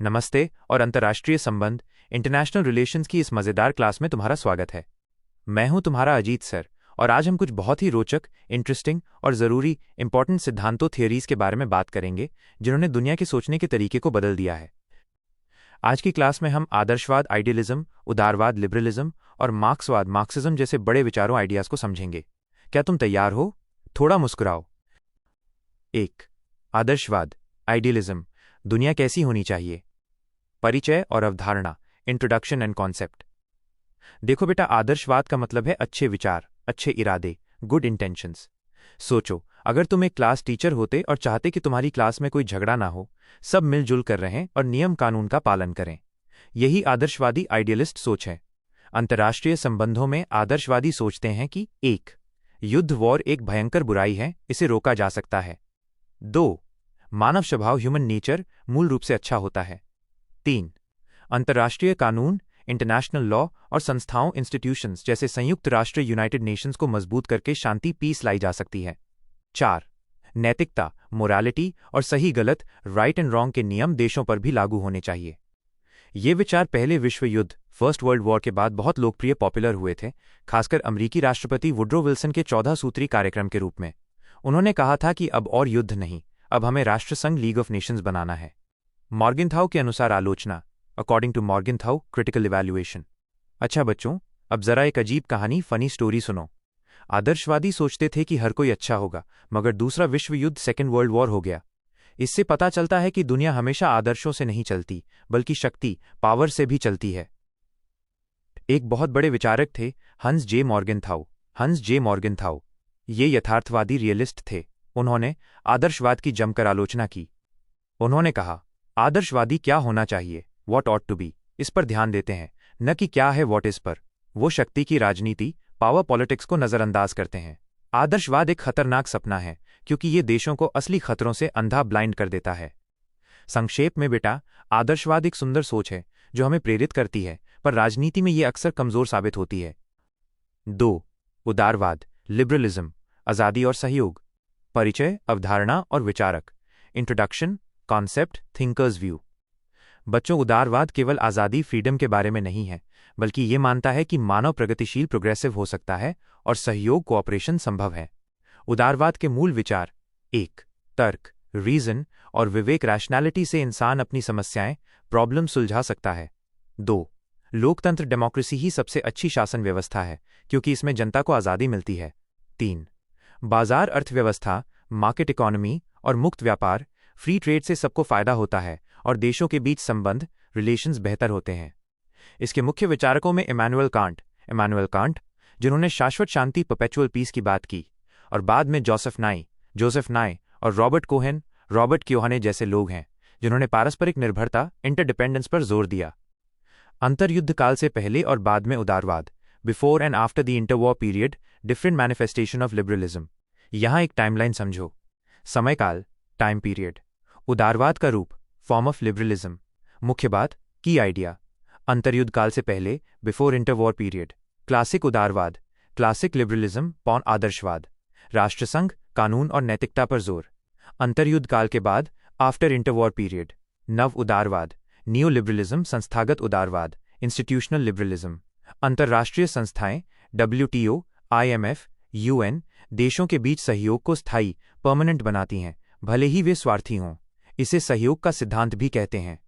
नमस्ते और अंतर्राष्ट्रीय संबंध इंटरनेशनल रिलेशंस की इस मज़ेदार क्लास में तुम्हारा स्वागत है। मैं हूं तुम्हारा अजीत सर और आज हम कुछ बहुत ही रोचक, इंटरेस्टिंग और ज़रूरी इंपॉर्टेंट सिद्धांतों थियरीज के बारे में बात करेंगे जिन्होंने दुनिया के सोचने के तरीके को बदल दिया है। आज की क्लास में हम आदर्शवाद आइडियलिज्म, उदारवाद लिबरलिज्म और मार्क्सवाद मार्क्सिज्म जैसे बड़े विचारों आइडियाज़ को समझेंगे। क्या तुम तैयार हो? थोड़ा मुस्कुराओ। 1. आदर्शवाद आइडियलिज्म, दुनिया कैसी होनी चाहिए। परिचय और अवधारणा, इंट्रोडक्शन एंड कॉन्सेप्ट। देखो बेटा, आदर्शवाद का मतलब है अच्छे विचार, अच्छे इरादे, गुड इंटेंशंस। सोचो, अगर तुम एक क्लास टीचर होते और चाहते कि तुम्हारी क्लास में कोई झगड़ा ना हो, सब मिलजुल कर रहें और नियम कानून का पालन करें। यही आदर्शवादी आइडियलिस्ट सोच है। अंतर्राष्ट्रीय संबंधों में आदर्शवादी सोचते हैं कि 1. युद्ध वॉर एक भयंकर बुराई है, इसे रोका जा सकता है। 2. मानव स्वभाव ह्यूमन नेचर मूल रूप से अच्छा होता है। 3. अंतर्राष्ट्रीय कानून इंटरनेशनल लॉ और संस्थाओं इंस्टीट्यूशंस जैसे संयुक्त राष्ट्र यूनाइटेड नेशंस को मजबूत करके शांति पीस लाई जा सकती है। 4. नैतिकता मोरालिटी और सही गलत राइट एंड रॉन्ग के नियम देशों पर भी लागू होने चाहिए। ये विचार पहले विश्व युद्ध फर्स्ट वर्ल्ड वॉर के बाद बहुत लोकप्रिय पॉपुलर हुए थे, खासकर अमेरिकी राष्ट्रपति वुड्रो विल्सन के 14 सूत्री कार्यक्रम के रूप में। उन्होंने कहा था कि अब और युद्ध नहीं, अब हमें राष्ट्रसंघ लीग ऑफ नेशंस बनाना है। मॉर्गेनथाउ के अनुसार आलोचना, अकॉर्डिंग टू मॉर्गेनथाउ क्रिटिकल इवैल्यूएशन। अच्छा बच्चों, अब जरा एक अजीब कहानी, फनी स्टोरी सुनो। आदर्शवादी सोचते थे कि हर कोई अच्छा होगा, मगर दूसरा विश्व युद्ध सेकेंड वर्ल्ड वॉर हो गया। इससे पता चलता है कि दुनिया हमेशा आदर्शों से नहीं चलती, बल्कि शक्ति पावर से भी चलती है। एक बहुत बड़े विचारक थे, हंस जे मॉर्गेनथाउ। ये यथार्थवादी रियलिस्ट थे। उन्होंने आदर्शवाद की जमकर आलोचना की। उन्होंने कहा, आदर्शवादी क्या होना चाहिए, वॉट ऑट टू बी, इस पर ध्यान देते हैं, न कि क्या है वॉट इस पर। वो शक्ति की राजनीति, पावर पॉलिटिक्स को नजरअंदाज करते हैं। आदर्शवाद एक खतरनाक सपना है, क्योंकि ये देशों को असली खतरों से अंधा ब्लाइंड कर देता है। संक्षेप में बेटा, आदर्शवाद एक सुंदर सोच है जो हमें प्रेरित करती है, पर राजनीति में ये अक्सर कमजोर साबित होती है। 2. उदारवाद लिबरलिज्म, आज़ादी और सहयोग। परिचय, अवधारणा और विचारक, इंट्रोडक्शन, कॉन्सेप्ट, थिंकर्स व्यू। बच्चों, उदारवाद केवल आज़ादी फ्रीडम के बारे में नहीं है, बल्कि ये मानता है कि मानव प्रगतिशील प्रोग्रेसिव हो सकता है और सहयोग कोऑपरेशन संभव है। उदारवाद के मूल विचार: 1. तर्क रीजन और विवेक रैशनैलिटी से इंसान अपनी समस्याएं प्रॉब्लम सुलझा सकता है। 2. लोकतंत्र डेमोक्रेसी ही सबसे अच्छी शासन व्यवस्था है, क्योंकि इसमें जनता को आज़ादी मिलती है। 3. बाजार अर्थव्यवस्था मार्केट इकोनॉमी और मुक्त व्यापार फ्री ट्रेड से सबको फायदा होता है और देशों के बीच संबंध रिलेशंस बेहतर होते हैं। इसके मुख्य विचारकों में इमैनुअल कांट, जिन्होंने शाश्वत शांति परपेचुअल पीस की बात की, और बाद में जोसेफ नाई और रॉबर्ट क्योहाने जैसे लोग हैं, जिन्होंने पारस्परिक निर्भरता इंटरडिपेंडेंस पर जोर दिया। अंतर्युद्ध काल से पहले और बाद में उदारवाद, before and after the interwar period, different manifestation of liberalism. यहाँ एक टाइमलाइन समझो। समयकाल टाइम पीरियड, उदारवाद का रूप फॉर्म ऑफ लिबरलिज्म। मुख्य बात की आइडिया, अंतर्युद्ध काल से पहले बिफोर इंटरवॉर पीरियड, क्लासिक उदारवाद, क्लासिक लिबरलिज्म पॉन आदर्शवाद, राष्ट्रसंघ कानून और नैतिकता पर जोर। अंतर्युद्ध काल के बाद आफ्टर इंटरवॉर पीरियड, नव उदारवाद, न्यू लिबरलिज्म संस्थागत उदारवाद, इंस्टीट्यूशनल लिबरलिज्म। अंतर्राष्ट्रीय संस्थाएं WTO, IMF, UN देशों के बीच सहयोग को स्थायी परमानेंट बनाती हैं, भले ही वे स्वार्थी हों। इसे सहयोग का सिद्धांत भी कहते हैं।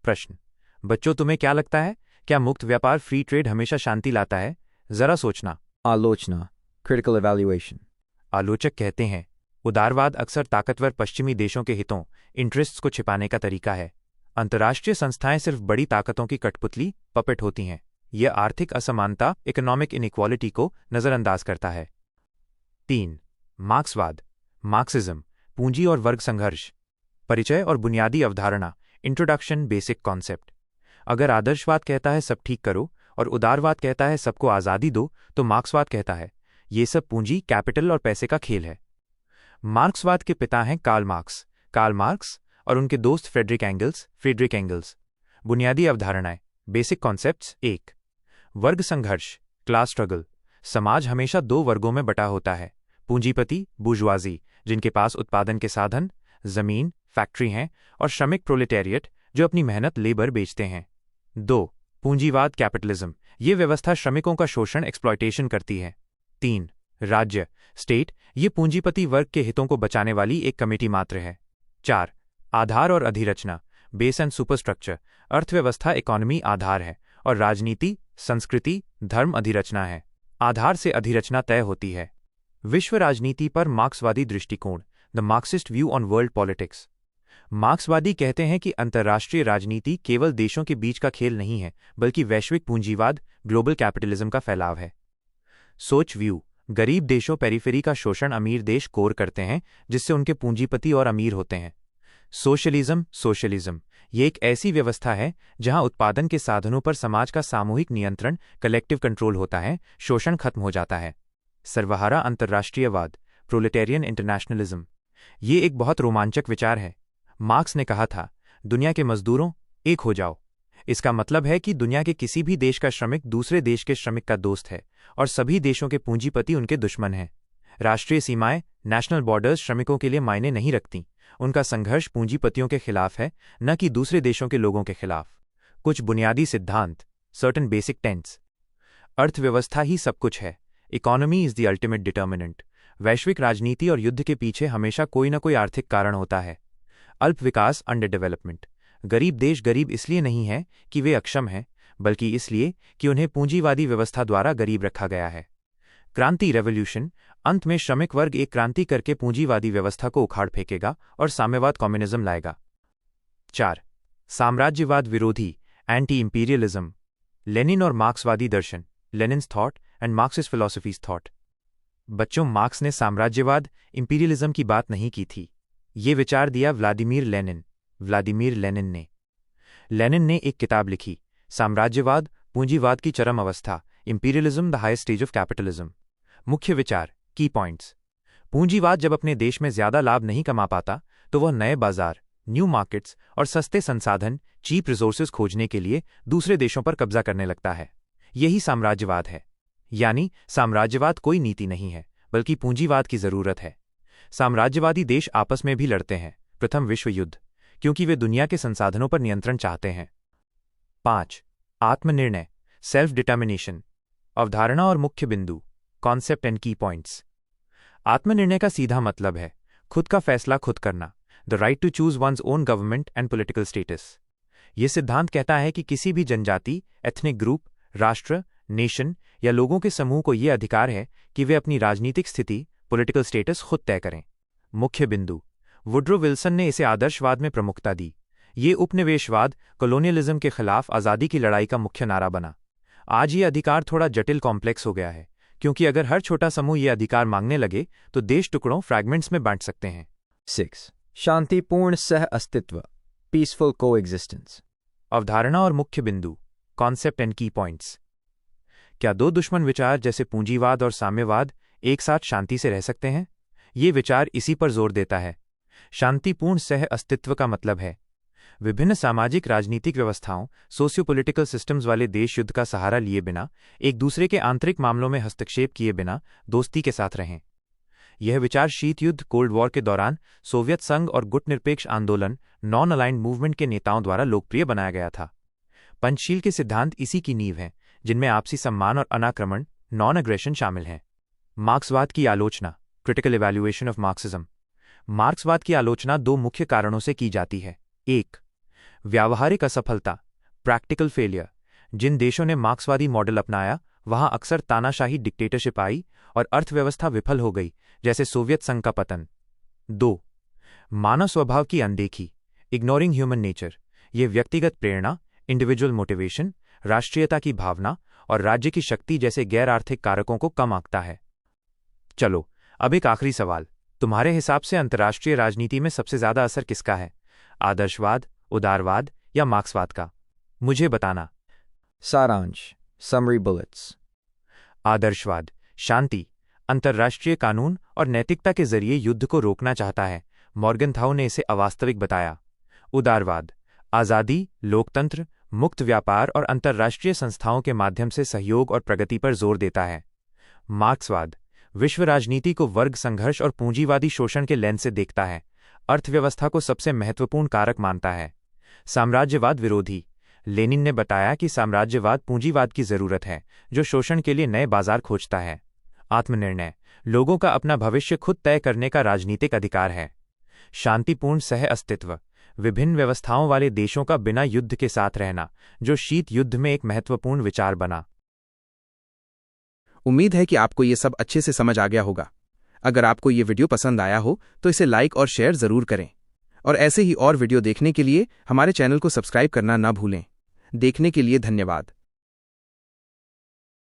प्रश्न: बच्चों, तुम्हें क्या लगता है, क्या मुक्त व्यापार फ्री ट्रेड हमेशा शांति लाता है? जरा सोचना। आलोचना क्रिटिकल इवैल्यूएशन। आलोचक कहते हैं, उदारवाद अक्सर ताकतवर पश्चिमी देशों के हितों इंटरेस्ट्स को छिपाने का तरीका है। अंतर्राष्ट्रीय संस्थाएं सिर्फ बड़ी ताकतों की कठपुतली पपेट होती हैं। यह आर्थिक असमानता इकोनॉमिक इनइक्वालिटी को नजरअंदाज करता है। 3. मार्क्सवाद मार्क्सिज्म, पूंजी और वर्ग संघर्ष। परिचय और बुनियादी अवधारणा, इंट्रोडक्शन, बेसिक कॉन्सेप्ट। अगर आदर्शवाद कहता है सब ठीक करो और उदारवाद कहता है सबको आज़ादी दो, तो मार्क्सवाद कहता है ये सब पूंजी, कैपिटल और पैसे का खेल है। मार्क्सवाद के पिता हैं कार्ल मार्क्स और उनके दोस्त फ्रेडरिक एंगल्स। बुनियादी अवधारणाएं, बेसिक कॉन्सेप्ट्स। 1. वर्ग संघर्ष क्लास स्ट्रगल। समाज हमेशा दो वर्गों में बटा होता है, पूंजीपति बुर्जुआजी, जिनके पास उत्पादन के साधन, जमीन, फैक्ट्री हैं, और श्रमिक प्रोलेटेरिएट, जो अपनी मेहनत लेबर बेचते हैं। 2. पूंजीवाद कैपिटलिज्म, ये व्यवस्था श्रमिकों का शोषण एक्सप्लॉयटेशन करती है। 3. राज्य स्टेट, ये पूंजीपति वर्ग के हितों को बचाने वाली एक कमेटी मात्र है। 4. आधार और अधिरचना, बेस एंड सुपरस्ट्रक्चर, अर्थव्यवस्था इकोनॉमी आधार है और राजनीति संस्कृति धर्म अधिरचना है। आधार से अधिरचना तय होती है। विश्व राजनीति पर मार्क्सवादी दृष्टिकोण, the Marxist view on world politics. मार्क्सवादी कहते हैं कि अंतर्राष्ट्रीय राजनीति केवल देशों के बीच का खेल नहीं है, बल्कि वैश्विक पूंजीवाद ग्लोबल कैपिटलिज्म का फैलाव है। सोच व्यू, गरीब देशों पेरिफेरी का शोषण अमीर देश कोर करते हैं, जिससे उनके पूंजीपति और अमीर होते हैं। सोशलिज्म, ये एक ऐसी व्यवस्था है जहां उत्पादन के साधनों पर समाज का सामूहिक नियंत्रण कलेक्टिव कंट्रोल होता है, शोषण खत्म हो जाता है। सर्वहारा अंतर्राष्ट्रीयवाद, प्रोलेटेरियन इंटरनेशनलिज्म, ये एक बहुत रोमांचक विचार है। मार्क्स ने कहा था, दुनिया के मजदूरों एक हो जाओ। इसका मतलब है कि दुनिया के किसी भी देश का श्रमिक दूसरे देश के श्रमिक का दोस्त है और सभी देशों के पूंजीपति उनके दुश्मन हैं। राष्ट्रीय सीमाएं, नेशनल बॉर्डर्स श्रमिकों के लिए मायने नहीं रखती। उनका संघर्ष पूंजीपतियों के खिलाफ है, न कि दूसरे देशों के लोगों के खिलाफ। कुछ बुनियादी सिद्धांत, सर्टेन बेसिक टेंस। अर्थव्यवस्था ही सब कुछ है। Economy is the ultimate determinant. वैश्विक राजनीति और युद्ध के पीछे हमेशा कोई न कोई आर्थिक कारण होता है। अल्प विकास, अंडर डेवलपमेंट। गरीब देश गरीब इसलिए नहीं है कि वे अक्षम हैं, बल्कि इसलिए कि उन्हें पूंजीवादी व्यवस्था द्वारा गरीब रखा गया है। क्रांति, रेवोल्यूशन, अंत में श्रमिक वर्ग एक क्रांति करके पूंजीवादी व्यवस्था को उखाड़ फेंकेगा और साम्यवाद कम्युनिज्म लाएगा। 4. साम्राज्यवाद विरोधी, एंटी इंपीरियलिज्म। लेनिन और मार्क्सवादी दर्शन, Lenin's thought and Marxist philosophies thought. बच्चों, मार्क्स ने साम्राज्यवाद इंपीरियलिज्म की बात नहीं की थी। ये विचार दिया व्लादिमीर लेनिन ने। लेनिन ने एक किताब लिखी, साम्राज्यवाद पूंजीवाद की चरम अवस्था, imperialism the highest stage of capitalism. मुख्य विचार, की पॉइंट्स। पूंजीवाद जब अपने देश में ज्यादा लाभ नहीं कमा पाता तो वह नए बाजार, न्यू मार्केट्स और सस्ते संसाधन, चीप रिसोर्सेज खोजने के लिए दूसरे देशों पर कब्जा करने लगता है। यही साम्राज्यवाद है। यानी साम्राज्यवाद कोई नीति नहीं है, बल्कि पूंजीवाद की जरूरत है। साम्राज्यवादी देश आपस में भी लड़ते हैं, प्रथम विश्व युद्ध, क्योंकि वे दुनिया के संसाधनों पर नियंत्रण चाहते हैं। 5. आत्मनिर्णय, सेल्फ डिटर्मिनेशन। अवधारणा और मुख्य बिंदु, कॉन्सेप्ट एंड की पॉइंट्स। आत्मनिर्णय का सीधा मतलब है खुद का फैसला खुद करना, the right to choose one's own government and political status. यह सिद्धांत कहता है कि किसी भी जनजाति, एथनिक ग्रुप, राष्ट्र, नेशन या लोगों के समूह को यह अधिकार है कि वे अपनी राजनीतिक स्थिति, पॉलिटिकल स्टेटस खुद तय करें। मुख्य बिंदु, वुड्रो विल्सन ने इसे आदर्शवाद में प्रमुखता दी। ये उपनिवेशवाद, कॉलोनियलिज्म के खिलाफ आज़ादी की लड़ाई का मुख्य नारा बना। आज ये अधिकार थोड़ा जटिल कॉम्प्लेक्स हो गया है, क्योंकि अगर हर छोटा समूह ये अधिकार मांगने लगे तो देश टुकड़ों, फ्रैगमेंट्स में बांट सकते हैं। 6. शांतिपूर्ण सह अस्तित्व, पीसफुल कोएग्जिस्टेंस। अवधारणा और मुख्य बिंदु, कॉन्सेप्ट एंड की पॉइंट्स। क्या दो दुश्मन विचार जैसे पूंजीवाद और साम्यवाद एक साथ शांति से रह सकते हैं? ये विचार इसी पर जोर देता है। शांतिपूर्ण सह अस्तित्व का मतलब है विभिन्न सामाजिक राजनीतिक व्यवस्थाओं, सोशियो पॉलिटिकल सिस्टम्स वाले देश युद्ध का सहारा लिए बिना, एक दूसरे के आंतरिक मामलों में हस्तक्षेप किए बिना दोस्ती के साथ रहें। यह विचार शीत युद्ध, कोल्ड वॉर के दौरान सोवियत संघ और गुटनिरपेक्ष आंदोलन, नॉन अलाइंड मूवमेंट के नेताओं द्वारा लोकप्रिय बनाया गया था। पंचशील के सिद्धांत इसी की नींव हैं, जिनमें आपसी सम्मान और अनाक्रमण, नॉन अग्रेशन शामिल हैं। मार्क्सवाद की आलोचना, क्रिटिकल इवैल्यूएशन ऑफ मार्क्सिज्म। मार्क्सवाद की आलोचना दो मुख्य कारणों से की जाती है। 1. व्यावहारिक असफलता, प्रैक्टिकल फेलियर। जिन देशों ने मार्क्सवादी मॉडल अपनाया वहां अक्सर तानाशाही डिक्टेटरशिप आई और अर्थव्यवस्था विफल हो गई, जैसे सोवियत संघ का पतन। 2. मानव स्वभाव की अनदेखी, इग्नोरिंग ह्यूमन नेचर। यह व्यक्तिगत प्रेरणा, इंडिविजुअल मोटिवेशन, राष्ट्रीयता की भावना और राज्य की शक्ति जैसे गैर आर्थिक कारकों को कम आंकता है। चलो, अब एक आखिरी सवाल। तुम्हारे हिसाब से अंतर्राष्ट्रीय राजनीति में सबसे ज्यादा असर किसका है? आदर्शवाद, उदारवाद या मार्क्सवाद का? मुझे बताना। सारांश, समरी बुलेट्स। आदर्शवाद, शांति, अंतर्राष्ट्रीय कानून और नैतिकता के जरिए युद्ध को रोकना चाहता है। मॉर्गनथाउ ने इसे अवास्तविक बताया। उदारवाद, आजादी, लोकतंत्र, मुक्त व्यापार और अंतर्राष्ट्रीय संस्थाओं के माध्यम से सहयोग और प्रगति पर जोर देता है। मार्क्सवाद, विश्व राजनीति को वर्ग संघर्ष और पूंजीवादी शोषण के लेंस से देखता है, अर्थव्यवस्था को सबसे महत्वपूर्ण कारक मानता है। साम्राज्यवाद विरोधी। लेनिन ने बताया कि साम्राज्यवाद पूंजीवाद की जरूरत है, जो शोषण के लिए नए बाजार खोजता है। आत्मनिर्णय, लोगों का अपना भविष्य खुद तय करने का राजनीतिक अधिकार है। शांतिपूर्ण सह अस्तित्व, विभिन्न व्यवस्थाओं वाले देशों का बिना युद्ध के साथ रहना, जो शीत युद्ध में एक महत्वपूर्ण विचार बना। उम्मीद है कि आपको ये सब अच्छे से समझ आ गया होगा। अगर आपको ये वीडियो पसंद आया हो तो इसे लाइक और शेयर ज़रूर करें, और ऐसे ही और वीडियो देखने के लिए हमारे चैनल को सब्सक्राइब करना ना भूलें। देखने के लिए धन्यवाद।